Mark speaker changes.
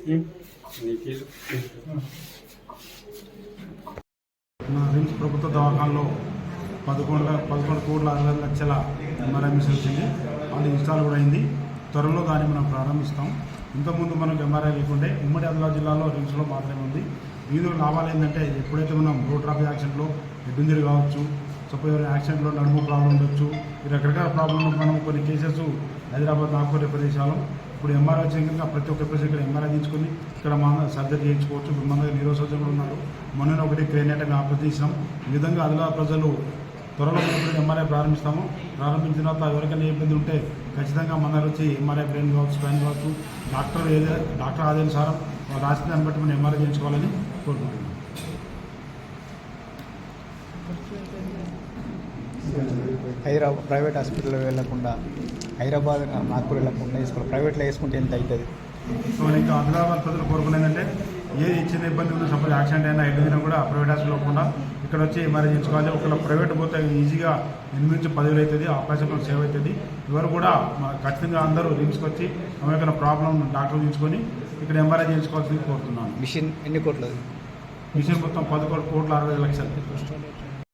Speaker 1: RIMS ప్రభుత్వ దవాఖానలో 11,60,00,000 MRI machine వచ్చింది. అది ఇన్స్టాల్ కూడా అయింది. త్వరలో దాన్ని మనం ప్రారంభిస్తాం. ఇంతకుముందు మనకు ఎంఆర్ఐ లేకుంటే ఉమ్మడి ఆదిలాబాద్ జిల్లాలో రిమ్స్లో మాత్రమే ఉంది. దీనిలో లాభాలు ఏంటంటే ఎప్పుడైతే మనం రోడ్ ట్రాఫిక్ యాక్సిడెంట్లో హెడ్ ఇంజరీ కావచ్చు, సపోజ్ యాక్సిడెంట్లో నడుము ప్రాబ్లం ఉండొచ్చు, ఈ రకరకాల ప్రాబ్లంలో మనం కొన్ని కేసెస్ హైదరాబాద్, నాగ్పూర్ ప్రదేశాలు ఇప్పుడు ఎంఆర్ఐ వచ్చిన కనుక ప్రతి ఒక్క ప్రదేశం ఇక్కడ ఎంఆర్ఐ తీసుకుని ఇక్కడ మన సర్జరీ చేయించుకోవచ్చు. ఇప్పుడు మన దగ్గర న్యూరో సర్జన్ కూడా ఉన్నారు. మొన్న ఒకటి క్రేనియాటమీ ఆపరేషన్ చేసినాం. ఈ విధంగా ఆదిలాబాద్ ప్రజలు త్వరలో ఎంఆర్ఐ ప్రారంభిస్తాము. ప్రారంభించిన తర్వాత ఎవరికైనా ఇబ్బంది ఉంటే ఖచ్చితంగా మన దగ్గర వచ్చి ఎంఆర్ఐ బ్రెయిన్ కావచ్చు, స్పైన్ కావచ్చు, డాక్టర్ ఆదేశానుసారం రాసిన దాన్ని బట్టి మనం ఎంఆర్ఐ చేయించుకోవాలని కోరుకుంటున్నాం.
Speaker 2: హైదరాబాద్ ప్రైవేట్ హాస్పిటల్ వెళ్లకుండా, హైదరాబాద్ నాగ్పూర్ వెళ్లకుండా వేసుకోవాలి. ప్రైవేట్లో వేసుకుంటే ఎంత అవుతుంది?
Speaker 1: సో ఇంకా ఆదిలాబాద్ ప్రజలు కోరుకునేదంటే ఏది చిన్న ఇబ్బంది ఉందో, సపోజ్ యాక్సిడెంట్ అయినా హెడ్ అయినా కూడా ప్రైవేట్ హాస్పిటల్ పోకుండా ఇక్కడ వచ్చి ఎంఆర్ఐ చేయించుకోవాలి. ఒకవేళ ప్రైవేట్ పోతే ఈజీగా 8-10 అవుతుంది, ఆపరేషన్ సేవ్ అవుతుంది. ఎవరు కూడా ఖచ్చితంగా అందరూ రిమ్స్కి వచ్చి ఏమైనా ప్రాబ్లం డాక్టర్ చూసుకొని ఇక్కడ ఎంఆర్ఐ చేయించుకోవాల్సింది కోరుతున్నాను.
Speaker 2: మిషన్ ఎన్ని కోట్లది?
Speaker 1: మిషన్ మొత్తం 11,60,00,000.